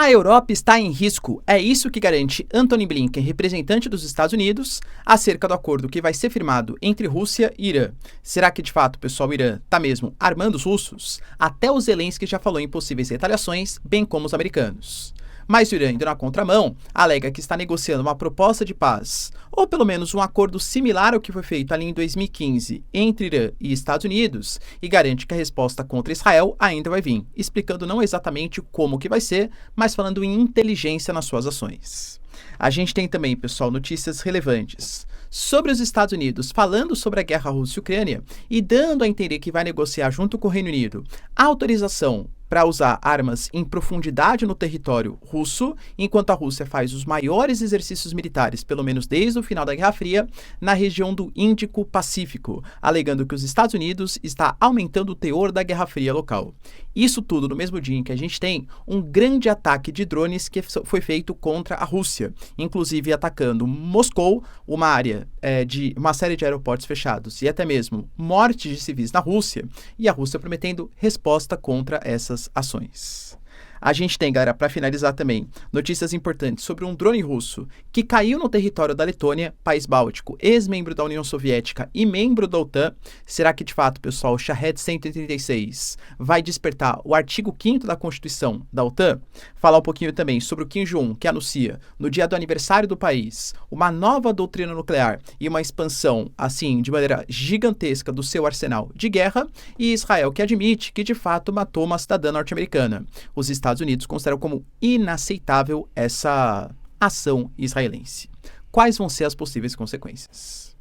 A Europa está em risco, é isso que garante Antony Blinken, representante dos Estados Unidos, acerca do acordo que vai ser firmado entre Rússia e Irã. Será que de fato, pessoal, o Irã está mesmo armando os russos? Até o Zelensky já falou em possíveis retaliações, bem como os americanos. Mas o Irã, indo na contramão, alega que está negociando uma proposta de paz, ou pelo menos um acordo similar ao que foi feito ali em 2015 entre Irã e Estados Unidos, e garante que a resposta contra Israel ainda vai vir, explicando não exatamente como que vai ser, mas falando em inteligência nas suas ações. A gente tem também, pessoal, notícias relevantes sobre os Estados Unidos falando sobre a guerra Rússia e Ucrânia e dando a entender que vai negociar junto com o Reino Unido a autorização para usar armas em profundidade no território russo, enquanto a Rússia faz os maiores exercícios militares, pelo menos desde o final da Guerra Fria, na região do Índico-Pacífico, alegando que os Estados Unidos está aumentando o teor da Guerra Fria local. Isso tudo no mesmo dia em que a gente tem um grande ataque de drones que foi feito contra a Rússia, inclusive atacando Moscou, uma área de uma série de aeroportos fechados e até mesmo mortes de civis na Rússia, e a Rússia prometendo resposta contra essas ações. A gente tem, galera, para finalizar também, notícias importantes sobre um drone russo que caiu no território da Letônia, país báltico, ex-membro da União Soviética e membro da OTAN. Será que, de fato, pessoal, o Shahed 136 vai despertar o artigo 5º da Constituição da OTAN? Falar um pouquinho também sobre o Kim Jong-un, que anuncia, no dia do aniversário do país, uma nova doutrina nuclear e uma expansão, assim, de maneira gigantesca do seu arsenal de guerra, e Israel, que admite que, de fato, matou uma cidadã norte-americana. Os Estados Unidos consideram como inaceitável essa ação israelense. Quais vão ser as possíveis consequências?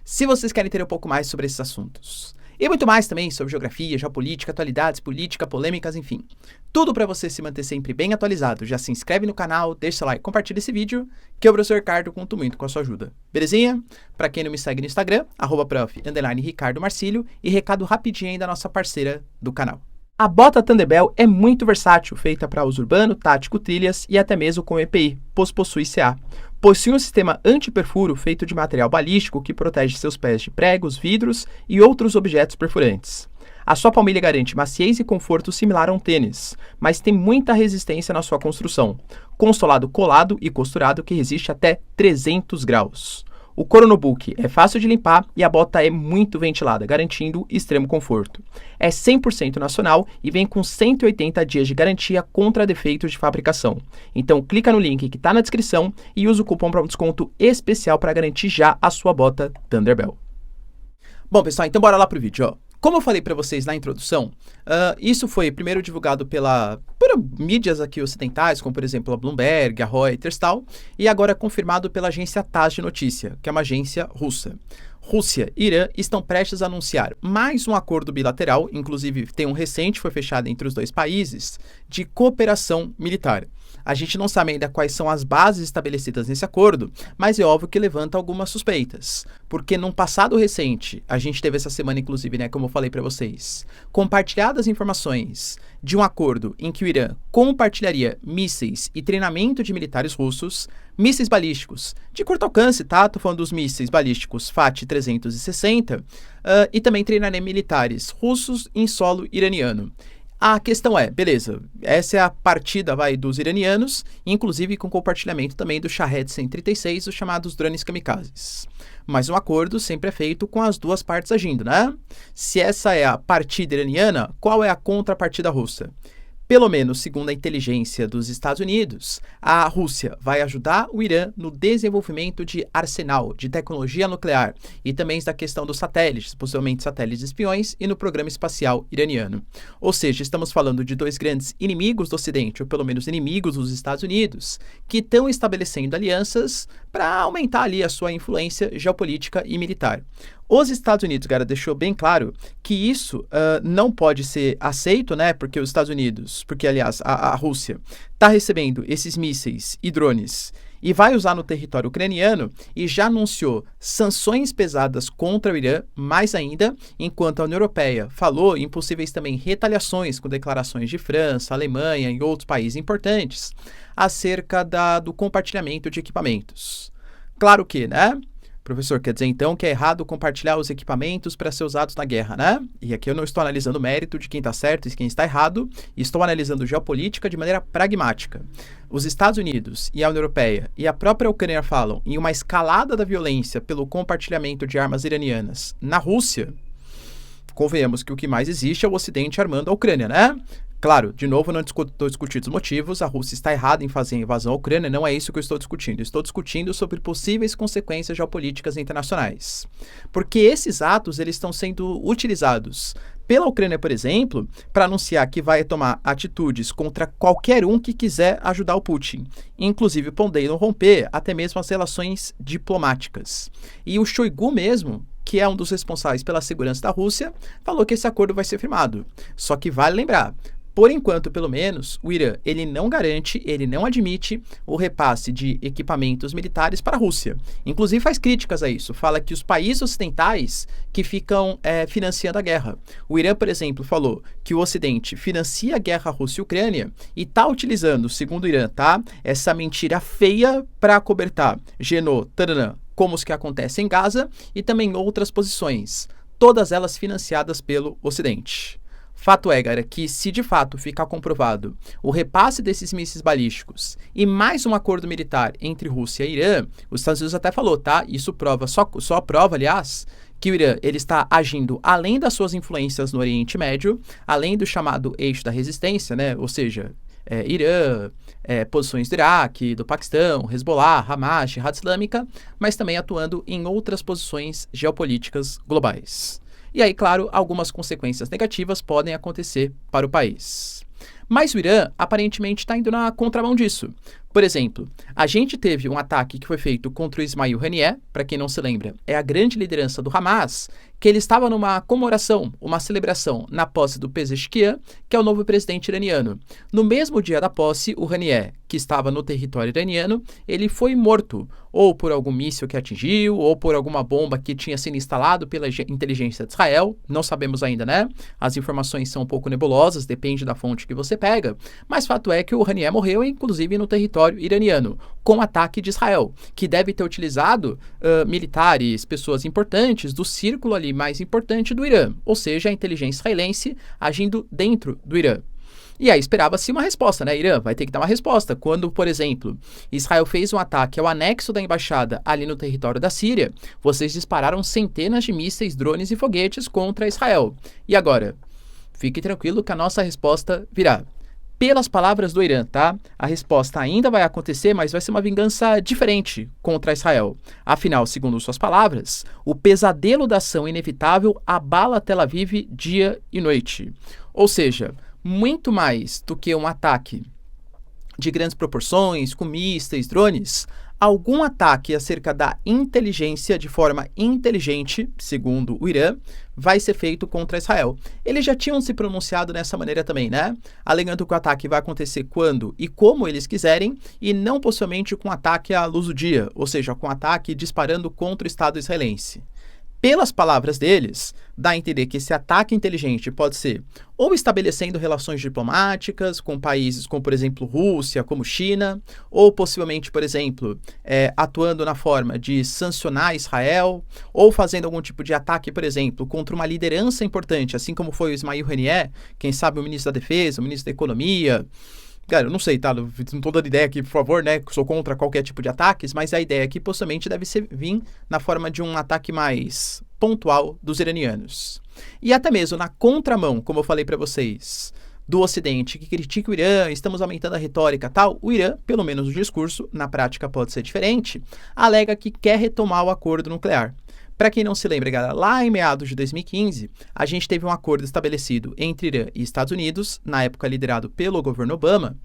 Se vocês querem ter um pouco mais sobre esses assuntos, e muito mais também sobre geografia, geopolítica, atualidades, política, polêmicas, enfim, tudo para você se manter sempre bem atualizado, já se inscreve no canal, deixa seu like, compartilha esse vídeo, que eu, professor Ricardo, conto muito com a sua ajuda. Belezinha? Para quem não me segue no Instagram, @prof_Ricardo Marcílio, e recado rapidinho aí da nossa parceira do canal. A bota Thunderbell é muito versátil, feita para uso urbano, tático, trilhas e até mesmo com EPI, pois possui CA. Possui um sistema anti-perfuro feito de material balístico que protege seus pés de pregos, vidros e outros objetos perfurantes. A sua palmilha garante maciez e conforto similar a um tênis, mas tem muita resistência na sua construção, com solado colado e costurado que resiste até 300 graus. O couro no book é fácil de limpar e a bota é muito ventilada, garantindo extremo conforto. É 100% nacional e vem com 180 dias de garantia contra defeitos de fabricação. Então clica no link que está na descrição e usa o cupom para um desconto especial para garantir já a sua bota Thunderbell. Bom, pessoal, então bora lá pro vídeo, ó. Como eu falei para vocês na introdução, isso foi primeiro divulgado por mídias aqui ocidentais, como por exemplo a Bloomberg, a Reuters e tal, e agora é confirmado pela agência TASS de notícia, que é uma agência russa. Rússia e Irã estão prestes a anunciar mais um acordo bilateral, inclusive tem um recente, foi fechado entre os dois países, de cooperação militar. A gente não sabe ainda quais são as bases estabelecidas nesse acordo, mas é óbvio que levanta algumas suspeitas, porque num passado recente, a gente teve essa semana inclusive, né, como eu falei para vocês, compartilhadas informações de um acordo em que o Irã compartilharia mísseis e treinamento de militares russos, mísseis balísticos de curto alcance, tá? Tô falando dos mísseis balísticos FAT-360, e também treinaria militares russos em solo iraniano. A questão é, beleza, essa é a partida, dos iranianos, inclusive com compartilhamento também do Shahed 136, os chamados drones kamikazes. Mas um acordo sempre é feito com as duas partes agindo, né? Se essa é a partida iraniana, qual é a contrapartida russa? Pelo menos, segundo a inteligência dos Estados Unidos, a Rússia vai ajudar o Irã no desenvolvimento de arsenal, de tecnologia nuclear e também da questão dos satélites, possivelmente satélites espiões, e no programa espacial iraniano. Ou seja, estamos falando de dois grandes inimigos do Ocidente, ou pelo menos inimigos dos Estados Unidos, que estão estabelecendo alianças para aumentar ali a sua influência geopolítica e militar. Os Estados Unidos, cara, deixou bem claro que isso não pode ser aceito, né? Porque os Estados Unidos, aliás, a Rússia está recebendo esses mísseis e drones e vai usar no território ucraniano e já anunciou sanções pesadas contra o Irã, mais ainda, enquanto a União Europeia falou em possíveis também retaliações com declarações de França, Alemanha e outros países importantes acerca do compartilhamento de equipamentos. Claro que, né? Professor, quer dizer então que é errado compartilhar os equipamentos para ser usados na guerra, né? E aqui eu não estou analisando o mérito de quem está certo e quem está errado, estou analisando geopolítica de maneira pragmática. Os Estados Unidos e a União Europeia e a própria Ucrânia falam em uma escalada da violência pelo compartilhamento de armas iranianas na Rússia. Convenhamos que o que mais existe é o Ocidente armando a Ucrânia, né? Claro, de novo, não estou discutindo os motivos, a Rússia está errada em fazer a invasão à Ucrânia, não é isso que eu estou discutindo. Estou discutindo sobre possíveis consequências geopolíticas internacionais. Porque esses atos, eles estão sendo utilizados pela Ucrânia, por exemplo, para anunciar que vai tomar atitudes contra qualquer um que quiser ajudar o Putin, inclusive podendo romper até mesmo as relações diplomáticas. E o Shoigu mesmo, que é um dos responsáveis pela segurança da Rússia, falou que esse acordo vai ser firmado. Só que vale lembrar, por enquanto, pelo menos, o Irã, ele não garante, ele não admite o repasse de equipamentos militares para a Rússia. Inclusive faz críticas a isso, fala que os países ocidentais que ficam financiando a guerra. O Irã, por exemplo, falou que o Ocidente financia a guerra Rússia e Ucrânia e está utilizando, segundo o Irã, tá, essa mentira feia para acobertar Genô, Taranã, como os que acontecem em Gaza e também outras posições, todas elas financiadas pelo Ocidente. Fato é, galera, que se de fato ficar comprovado o repasse desses mísseis balísticos e mais um acordo militar entre Rússia e Irã, os Estados Unidos até falou, tá? Isso prova, só prova, aliás, que o Irã ele está agindo além das suas influências no Oriente Médio, além do chamado eixo da resistência, né? Ou seja, Irã, posições do Iraque, do Paquistão, Hezbollah, Hamas, Jihad Islâmica, mas também atuando em outras posições geopolíticas globais. E aí, claro, algumas consequências negativas podem acontecer para o país. Mas o Irã aparentemente está indo na contramão disso. Por exemplo, a gente teve um ataque que foi feito contra o Ismail Haniyeh, para quem não se lembra, é a grande liderança do Hamas, que ele estava numa comemoração, uma celebração na posse do Pezeshkian, que é o novo presidente iraniano. No mesmo dia da posse, o Haniyeh, que estava no território iraniano, ele foi morto, ou por algum míssil que atingiu, ou por alguma bomba que tinha sido instalado pela inteligência de Israel, não sabemos ainda, né? As informações são um pouco nebulosas, depende da fonte que você pega, mas fato é que o Haniyeh morreu, inclusive no território iraniano, com ataque de Israel, que deve ter utilizado militares, pessoas importantes do círculo ali mais importante do Irã, ou seja, a inteligência israelense agindo dentro do Irã. E aí esperava-se uma resposta, né? Irã vai ter que dar uma resposta. Quando, por exemplo, Israel fez um ataque ao anexo da embaixada ali no território da Síria, vocês dispararam centenas de mísseis, drones e foguetes contra Israel. E agora? Fique tranquilo que a nossa resposta virá. Pelas palavras do Irã, tá? A resposta ainda vai acontecer, mas vai ser uma vingança diferente contra Israel. Afinal, segundo suas palavras, o pesadelo da ação inevitável abala Tel Aviv dia e noite. Ou seja, muito mais do que um ataque de grandes proporções, com mísseis, drones, algum ataque acerca da inteligência de forma inteligente, segundo o Irã, vai ser feito contra Israel. Eles já tinham se pronunciado dessa maneira também, né? Alegando que o ataque vai acontecer quando e como eles quiserem e não possivelmente com ataque à luz do dia, ou seja, com ataque disparando contra o Estado israelense. Pelas palavras deles, dá a entender que esse ataque inteligente pode ser ou estabelecendo relações diplomáticas com países como, por exemplo, Rússia, como China, ou possivelmente, por exemplo, atuando na forma de sancionar Israel, ou fazendo algum tipo de ataque, por exemplo, contra uma liderança importante, assim como foi o Ismail Haniyeh, quem sabe o ministro da Defesa, o ministro da Economia. Cara, eu não sei, tá? Não tô dando ideia aqui, por favor, né? Sou contra qualquer tipo de ataques, mas a ideia aqui possivelmente deve vir na forma de um ataque mais pontual dos iranianos. E até mesmo na contramão, como eu falei para vocês, do Ocidente, que critica o Irã, estamos aumentando a retórica tal, o Irã, pelo menos no discurso, na prática pode ser diferente, alega que quer retomar o acordo nuclear. Para quem não se lembra, galera, lá em meados de 2015, a gente teve um acordo estabelecido entre Irã e Estados Unidos, na época liderado pelo governo Obama,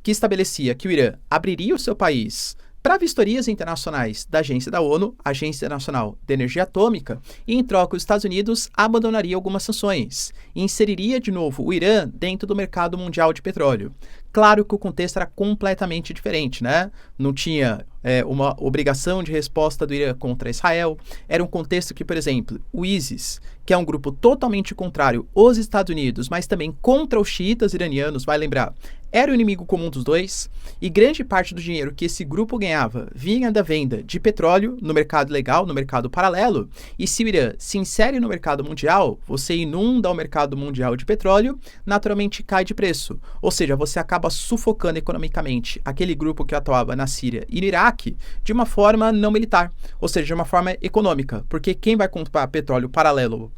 que estabelecia que o Irã abriria o seu país para vistorias internacionais da Agência da ONU, Agência Internacional de Energia Atômica, e em troca os Estados Unidos abandonaria algumas sanções e inseriria de novo o Irã dentro do mercado mundial de petróleo. Claro que o contexto era completamente diferente, né? Não tinha uma obrigação de resposta do Irã contra Israel. Era um contexto que, por exemplo, o ISIS, que é um grupo totalmente contrário aos Estados Unidos, mas também contra os xiitas iranianos, vai lembrar, era o inimigo comum dos dois, e grande parte do dinheiro que esse grupo ganhava vinha da venda de petróleo no mercado legal, no mercado paralelo, e se o Irã se insere no mercado mundial, você inunda o mercado mundial de petróleo, naturalmente cai de preço, ou seja, você acaba sufocando economicamente aquele grupo que atuava na Síria e no Iraque de uma forma não militar, ou seja, de uma forma econômica, porque quem vai comprar petróleo paralelo,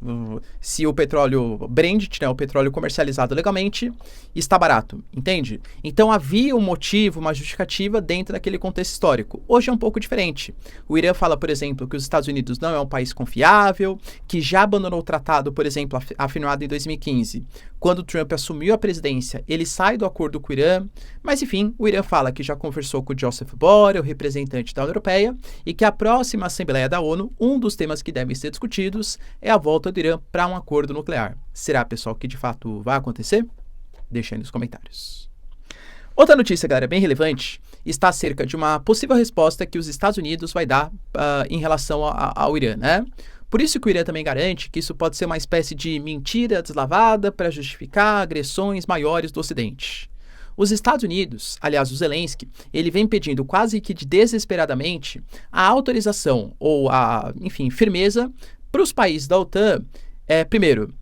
se o petróleo Brent, né, o petróleo comercializado legalmente, está barato, entende? Então havia um motivo, uma justificativa dentro daquele contexto histórico. Hoje é um pouco diferente. O Irã fala, por exemplo, que os Estados Unidos não é um país confiável, que já abandonou o tratado, por exemplo, afirmado em 2015. Quando Trump assumiu a presidência, ele sai do acordo com o Irã, mas enfim, o Irã fala que já conversou com o Joseph Borrell, o representante da União Europeia, e que a próxima Assembleia da ONU, um dos temas que devem ser discutidos é a volta do Irã para um acordo nuclear. Será, pessoal, que de fato vai acontecer? Deixa aí nos comentários. Outra notícia, galera, bem relevante, está acerca de uma possível resposta que os Estados Unidos vai dar em relação ao Irã, né? Por isso que o Irã também garante que isso pode ser uma espécie de mentira deslavada para justificar agressões maiores do Ocidente. Os Estados Unidos, aliás, o Zelensky, ele vem pedindo quase que desesperadamente a autorização ou a, enfim, firmeza para os países da OTAN, primeiro,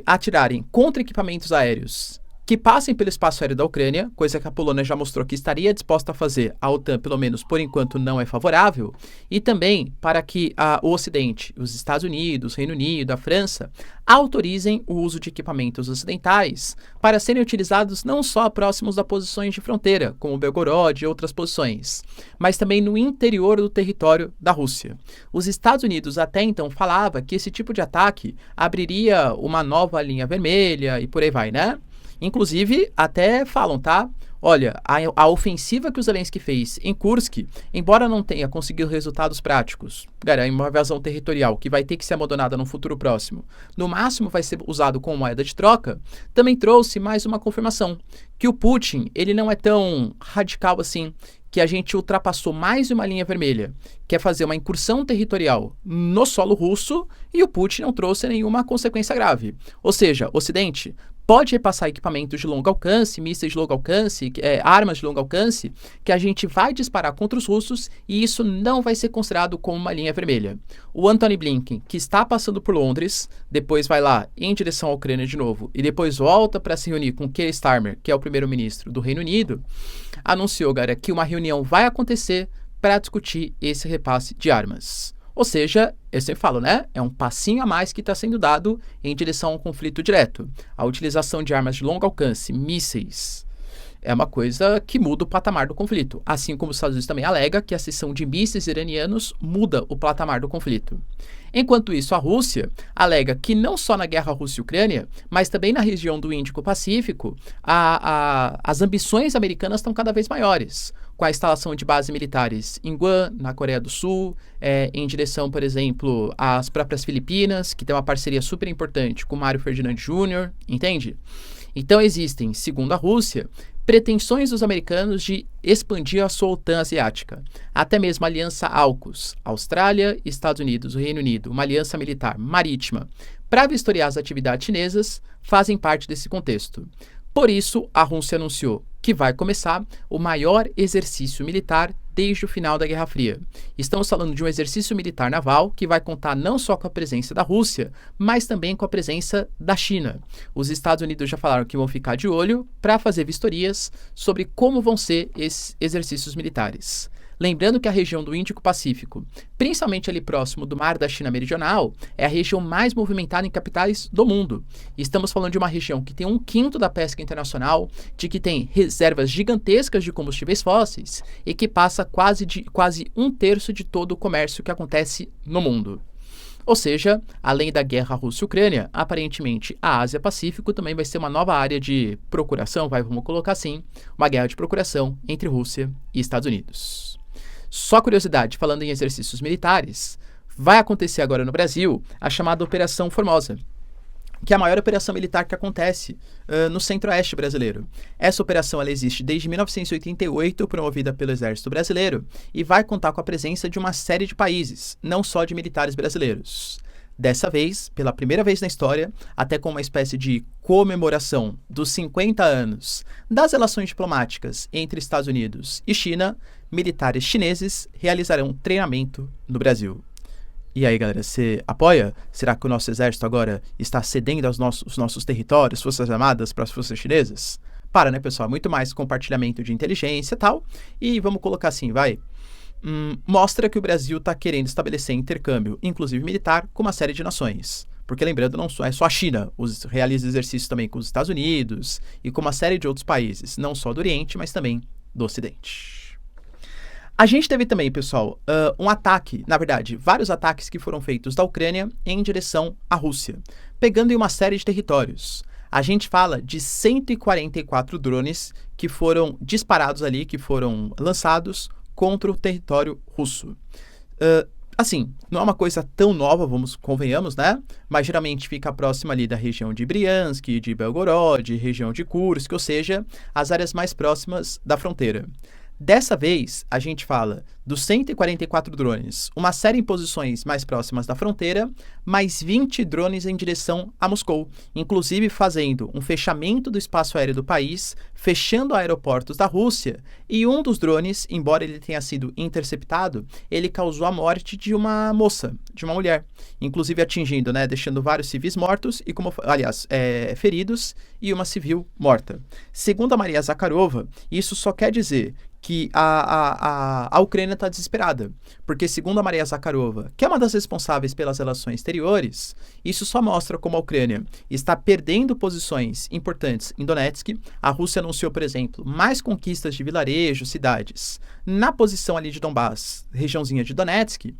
atirarem contra equipamentos aéreos que passem pelo espaço aéreo da Ucrânia, coisa que a Polônia já mostrou que estaria disposta a fazer, a OTAN, pelo menos por enquanto, não é favorável, e também para que o Ocidente, os Estados Unidos, Reino Unido, a França, autorizem o uso de equipamentos ocidentais para serem utilizados não só próximos a posições de fronteira, como Belgorod e outras posições, mas também no interior do território da Rússia. Os Estados Unidos até então falava que esse tipo de ataque abriria uma nova linha vermelha e por aí vai, né? Inclusive, até falam, tá? Olha, a ofensiva que o Zelensky fez em Kursk, embora não tenha conseguido resultados práticos, é uma invasão territorial que vai ter que ser abandonada no futuro próximo, no máximo vai ser usado como moeda de troca, também trouxe mais uma confirmação que o Putin, ele não é tão radical assim, que a gente ultrapassou mais uma linha vermelha, que é fazer uma incursão territorial no solo russo, e o Putin não trouxe nenhuma consequência grave. Ou seja, Ocidente pode repassar equipamentos de longo alcance, mísseis de longo alcance, armas de longo alcance, que a gente vai disparar contra os russos e isso não vai ser considerado como uma linha vermelha. O Antony Blinken, que está passando por Londres, depois vai lá em direção à Ucrânia de novo e depois volta para se reunir com Keir Starmer, que é o primeiro-ministro do Reino Unido, anunciou, galera, que uma reunião vai acontecer para discutir esse repasse de armas. Ou seja, eu sempre falo, né? É um passinho a mais que está sendo dado em direção a um conflito direto. A utilização de armas de longo alcance, mísseis, é uma coisa que muda o patamar do conflito. Assim como os Estados Unidos também alega que a cessão de mísseis iranianos muda o patamar do conflito. Enquanto isso, a Rússia alega que não só na guerra Rússia e Ucrânia, mas também na região do Índico-Pacífico, as ambições americanas estão cada vez maiores, com a instalação de bases militares em Guam, na Coreia do Sul, em direção, por exemplo, às próprias Filipinas, que tem uma parceria super importante com Mário Ferdinand Jr., entende? Então existem, segundo a Rússia, pretensões dos americanos de expandir a sua OTAN asiática, até mesmo a aliança AUKUS, Austrália, Estados Unidos, o Reino Unido, uma aliança militar marítima, para vistoriar as atividades chinesas, fazem parte desse contexto. Por isso, a Rússia anunciou que vai começar o maior exercício militar desde o final da Guerra Fria. Estamos falando de um exercício militar naval que vai contar não só com a presença da Rússia, mas também com a presença da China. Os Estados Unidos já falaram que vão ficar de olho para fazer vistorias sobre como vão ser esses exercícios militares. Lembrando que a região do Índico-Pacífico, principalmente ali próximo do Mar da China Meridional, é a região mais movimentada em capitais do mundo. Estamos falando de uma região que tem 1/5 da pesca internacional, de que tem reservas gigantescas de combustíveis fósseis e que passa quase 1/3 de todo o comércio que acontece no mundo. Ou seja, além da guerra Rússia-Ucrânia, aparentemente a Ásia-Pacífico também vai ser uma nova área de procuração, vamos colocar assim, uma guerra de procuração entre Rússia e Estados Unidos. Só curiosidade, falando em exercícios militares, vai acontecer agora no Brasil a chamada Operação Formosa, que é a maior operação militar que acontece no centro-oeste brasileiro. Essa operação ela existe desde 1988, promovida pelo Exército Brasileiro, e vai contar com a presença de uma série de países, não só de militares brasileiros. Dessa vez, pela primeira vez na história, até com uma espécie de comemoração dos 50 anos das relações diplomáticas entre Estados Unidos e China, militares chineses realizarão treinamento no Brasil. E aí, galera, você apoia? Será que o nosso exército agora está cedendo os nossos territórios, forças armadas, para as forças chinesas? Para, né, pessoal? Muito mais compartilhamento de inteligência e tal. E vamos colocar assim, vai. Mostra que o Brasil está querendo estabelecer intercâmbio, inclusive militar, com uma série de nações. Porque, lembrando, não é só a China, realiza exercícios também com os Estados Unidos e com uma série de outros países, não só do Oriente, mas também do Ocidente. A gente teve também, pessoal, um ataque, na verdade, vários ataques que foram feitos da Ucrânia em direção à Rússia, pegando em uma série de territórios. A gente fala de 144 drones que foram disparados ali, que foram lançados contra o território russo. Assim, não é uma coisa tão nova, convenhamos, né? Mas geralmente fica próxima ali da região de Briansk, de Belgorod, região de Kursk, ou seja, as áreas mais próximas da fronteira. Dessa vez, a gente fala dos 144 drones, uma série em posições mais próximas da fronteira, mais 20 drones em direção a Moscou, inclusive fazendo um fechamento do espaço aéreo do país, fechando aeroportos da Rússia, e um dos drones, embora ele tenha sido interceptado, ele causou a morte de uma moça, de uma mulher, inclusive atingindo, né, deixando vários civis mortos, e feridos, e uma civil morta. Segundo a Maria Zakharova, isso só quer dizer que a Ucrânia está desesperada, porque segundo a Maria Zakharova, que é uma das responsáveis pelas relações exteriores, isso só mostra como a Ucrânia está perdendo posições importantes em Donetsk. A Rússia anunciou, por exemplo, mais conquistas de vilarejos, cidades, na posição ali de Donbass, regiãozinha de Donetsk,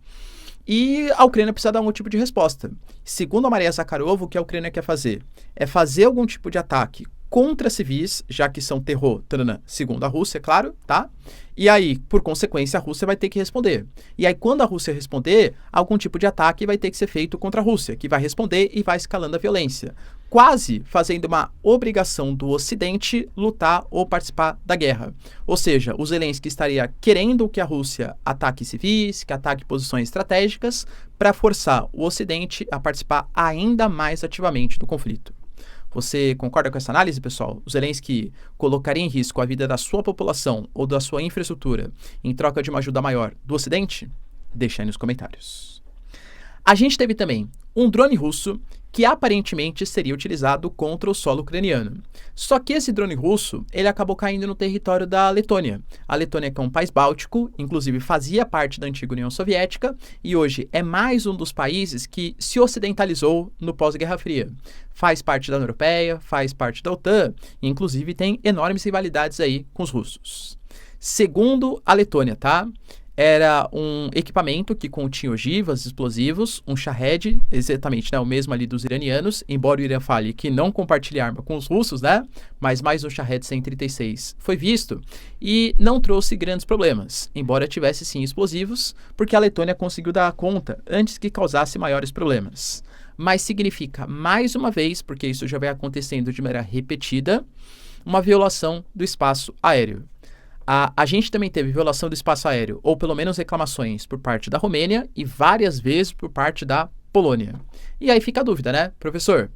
e a Ucrânia precisa dar algum tipo de resposta. Segundo a Maria Zakharova, o que a Ucrânia quer fazer é fazer algum tipo de ataque contra civis, já que são terror, segundo a Rússia, claro, tá? E aí, por consequência, a Rússia vai ter que responder. E aí, quando a Rússia responder, algum tipo de ataque vai ter que ser feito contra a Rússia, que vai responder e vai escalando a violência, quase fazendo uma obrigação do Ocidente lutar ou participar da guerra. Ou seja, o Zelensky estaria querendo que a Rússia ataque civis, que ataque posições estratégicas, para forçar o Ocidente a participar ainda mais ativamente do conflito. Você concorda com essa análise, pessoal? O Zelensky colocaria em risco a vida da sua população ou da sua infraestrutura em troca de uma ajuda maior do Ocidente? Deixa aí nos comentários. A gente teve também um drone russo que aparentemente seria utilizado contra o solo ucraniano. Só que esse drone russo, ele acabou caindo no território da Letônia. A Letônia, que é um país báltico, inclusive fazia parte da antiga União Soviética, e hoje é mais um dos países que se ocidentalizou no pós-Guerra Fria. Faz parte da União Europeia, faz parte da OTAN, e inclusive tem enormes rivalidades aí com os russos. Segundo a Letônia, tá? Era um equipamento que continha ogivas, explosivos, um Shahed, exatamente, né, o mesmo ali dos iranianos, embora o Irã fale que não compartilha arma com os russos, né, mas mais um Shahed 136 foi visto e não trouxe grandes problemas, embora tivesse sim explosivos, porque a Letônia conseguiu dar conta antes que causasse maiores problemas. Mas significa, mais uma vez, porque isso já vem acontecendo de maneira repetida, uma violação do espaço aéreo. A gente também teve violação do espaço aéreo, ou pelo menos reclamações por parte da Romênia e várias vezes por parte da Polônia. E aí fica a dúvida, né, professor?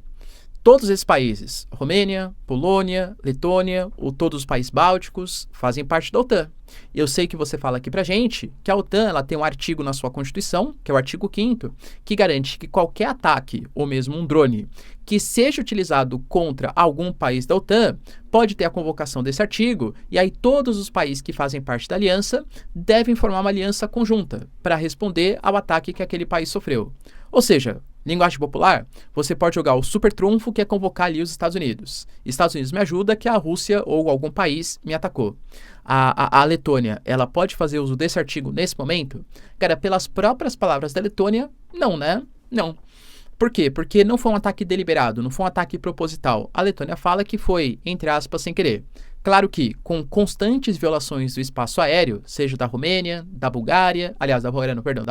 Todos esses países, Romênia, Polônia, Letônia, ou todos os países bálticos, fazem parte da OTAN. Eu sei que você fala aqui pra gente que a OTAN ela tem um artigo na sua Constituição, que é o artigo 5º, que garante que qualquer ataque, ou mesmo um drone, que seja utilizado contra algum país da OTAN, pode ter a convocação desse artigo, e aí todos os países que fazem parte da aliança devem formar uma aliança conjunta para responder ao ataque que aquele país sofreu. Ou seja, linguagem popular, você pode jogar o super trunfo, que é convocar ali os Estados Unidos. Estados Unidos me ajuda que a Rússia ou algum país me atacou. A Letônia, ela pode fazer uso desse artigo nesse momento? Cara, pelas próprias palavras da Letônia, não, né? Não. Por quê? Porque não foi um ataque deliberado, não foi um ataque proposital. A Letônia fala que foi, entre aspas, sem querer. Claro que, com constantes violações do espaço aéreo, seja da Romênia, da Bulgária, aliás, da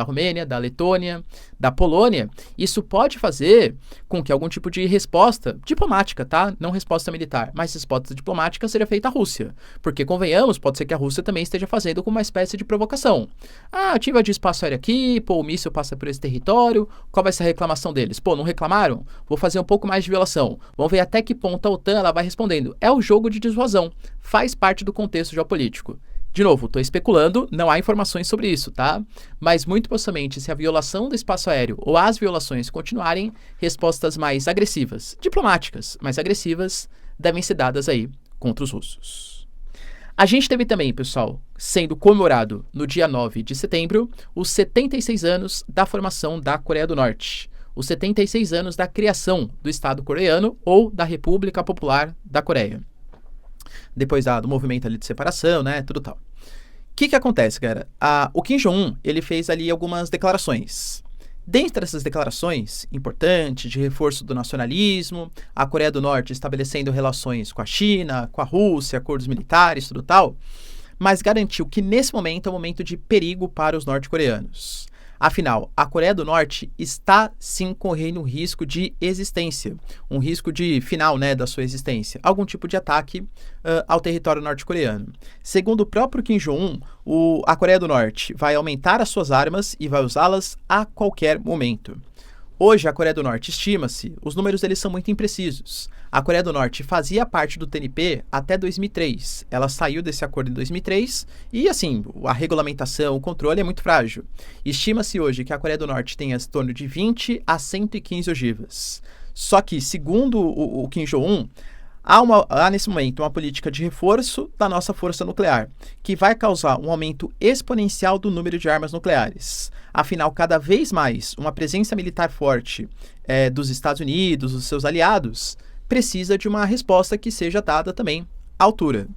Romênia, da Letônia, da Polônia, isso pode fazer com que algum tipo de resposta diplomática, tá? Não resposta militar, mas resposta diplomática seja feita à Rússia. Porque, convenhamos, pode ser que a Rússia também esteja fazendo com uma espécie de provocação. Ah, ativa de espaço aéreo aqui, pô, o míssil passa por esse território, qual vai ser a reclamação deles? Pô, não reclamaram? Vou fazer um pouco mais de violação. Vamos ver até que ponto a OTAN ela vai respondendo. É o jogo de dissuasão. Faz parte do contexto geopolítico. De novo, estou especulando, não há informações sobre isso, tá? Mas muito possivelmente, se a violação do espaço aéreo ou as violações continuarem, respostas mais agressivas, diplomáticas, mais agressivas, devem ser dadas aí contra os russos. A gente teve também, pessoal, sendo comemorado no dia 9 de setembro, os 76 anos da formação da Coreia do Norte. Os 76 anos da criação do Estado coreano ou da República Popular da Coreia. Depois do movimento ali de separação, né, tudo tal. O que acontece, galera? O Kim Jong-un, ele fez ali algumas declarações. Dentre essas declarações importantes de reforço do nacionalismo, a Coreia do Norte estabelecendo relações com a China, com a Rússia, acordos militares, tudo tal, mas garantiu que nesse momento é um momento de perigo para os norte-coreanos. Afinal, a Coreia do Norte está sim correndo um risco de existência, um risco de final, né, da sua existência, algum tipo de ataque ao território norte-coreano. Segundo o próprio Kim Jong-un, a Coreia do Norte vai aumentar as suas armas e vai usá-las a qualquer momento. Hoje, a Coreia do Norte estima-se, os números deles são muito imprecisos. A Coreia do Norte fazia parte do TNP até 2003. Ela saiu desse acordo em 2003 e, assim, a regulamentação, o controle é muito frágil. Estima-se hoje que a Coreia do Norte tenha em torno de 20 a 115 ogivas. Só que, segundo o Kim Jong-un, há nesse momento uma política de reforço da nossa força nuclear, que vai causar um aumento exponencial do número de armas nucleares. Afinal, cada vez mais, uma presença militar forte dos Estados Unidos, dos seus aliados, precisa de uma resposta que seja dada também à altura.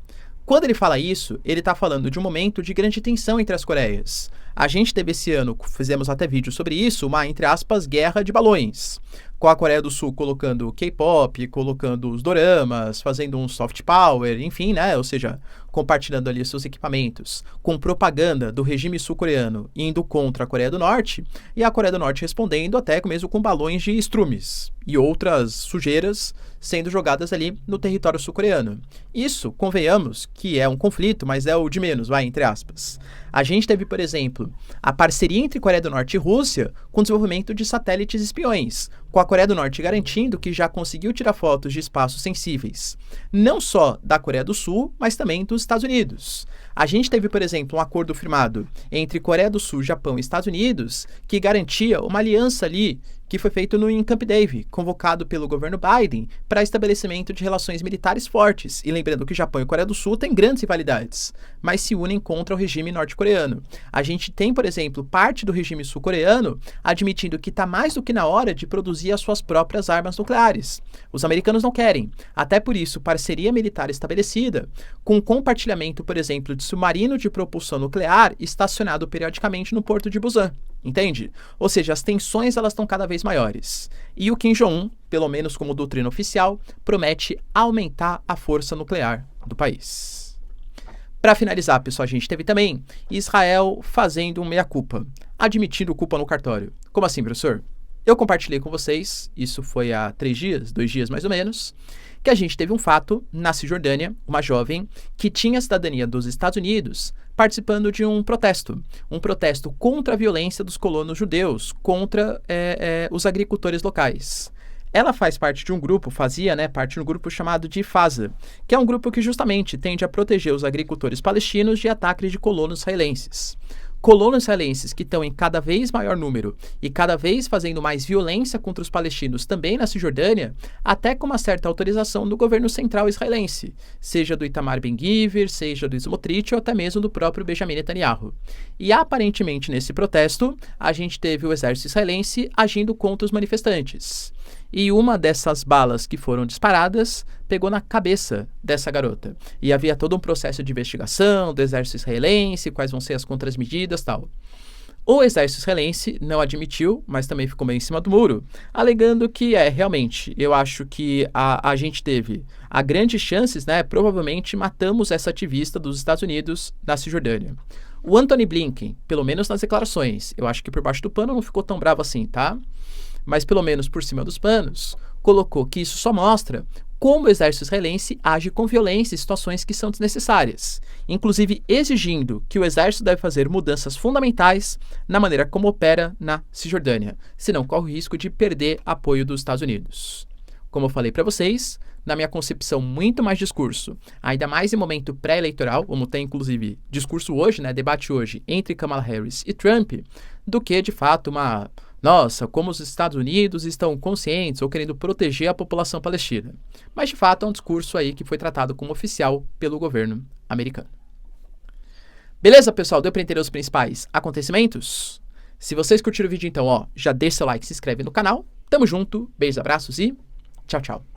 Quando ele fala isso, ele está falando de um momento de grande tensão entre as Coreias. A gente teve esse ano, fizemos até vídeo sobre isso, uma, entre aspas, guerra de balões. Com a Coreia do Sul colocando K-pop, colocando os doramas, fazendo um soft power, enfim, né? Ou seja, compartilhando ali seus equipamentos, com propaganda do regime sul-coreano indo contra a Coreia do Norte, e a Coreia do Norte respondendo até mesmo com balões de estrumes e outras sujeiras sendo jogadas ali no território sul-coreano. Isso, convenhamos, que é um conflito, mas é o de menos, vai, entre aspas. A gente teve, por exemplo, a parceria entre Coreia do Norte e Rússia com o desenvolvimento de satélites espiões, com a Coreia do Norte garantindo que já conseguiu tirar fotos de espaços sensíveis, não só da Coreia do Sul, mas também dos Estados Unidos. A gente teve, por exemplo, um acordo firmado entre Coreia do Sul, Japão e Estados Unidos, que garantia uma aliança ali que foi feito em Camp David, convocado pelo governo Biden para estabelecimento de relações militares fortes. E lembrando que Japão e Coreia do Sul têm grandes rivalidades, mas se unem contra o regime norte-coreano. A gente tem, por exemplo, parte do regime sul-coreano admitindo que está mais do que na hora de produzir as suas próprias armas nucleares. Os americanos não querem. Até por isso, parceria militar estabelecida, com compartilhamento, por exemplo, de submarino de propulsão nuclear estacionado periodicamente no porto de Busan. Entende? Ou seja, as tensões elas estão cada vez maiores. E o Kim Jong-un, pelo menos como doutrina oficial, promete aumentar a força nuclear do país. Para finalizar, pessoal, a gente teve também Israel fazendo um meia-culpa, admitindo culpa no cartório. Como assim, professor? Eu compartilhei com vocês, isso foi há 2 dias mais ou menos, que a gente teve um fato na Cisjordânia, uma jovem que tinha a cidadania dos Estados Unidos participando de um protesto contra a violência dos colonos judeus, contra os agricultores locais. Ela faz parte de um grupo, parte de um grupo chamado de FASA, que é um grupo que justamente tende a proteger os agricultores palestinos de ataques de colonos israelenses. Colonos israelenses que estão em cada vez maior número e cada vez fazendo mais violência contra os palestinos também na Cisjordânia, até com uma certa autorização do governo central israelense, seja do Itamar Ben-Gvir, seja do Smotrich ou até mesmo do próprio Benjamin Netanyahu. E aparentemente nesse protesto, a gente teve o exército israelense agindo contra os manifestantes. E uma dessas balas que foram disparadas pegou na cabeça dessa garota. E havia todo um processo de investigação do exército israelense, quais vão ser as contramedidas e tal. O exército israelense não admitiu, mas também ficou meio em cima do muro, alegando que realmente, eu acho que a gente teve grandes chances, né? Provavelmente matamos essa ativista dos Estados Unidos na Cisjordânia. O Antony Blinken, pelo menos nas declarações, eu acho que por baixo do pano não ficou tão bravo assim, tá? Mas pelo menos por cima dos panos, colocou que isso só mostra como o exército israelense age com violência em situações que são desnecessárias, inclusive exigindo que o exército deve fazer mudanças fundamentais na maneira como opera na Cisjordânia, senão corre o risco de perder apoio dos Estados Unidos. Como eu falei para vocês, na minha concepção, muito mais discurso, ainda mais em momento pré-eleitoral, vamos ter inclusive discurso hoje, né, debate hoje entre Kamala Harris e Trump, do que de fato nossa, como os Estados Unidos estão conscientes ou querendo proteger a população palestina. Mas, de fato, é um discurso aí que foi tratado como oficial pelo governo americano. Beleza, pessoal? Deu para entender os principais acontecimentos? Se vocês curtiram o vídeo, então, já deixa seu like, se inscreve no canal. Tamo junto, beijos, abraços e tchau, tchau.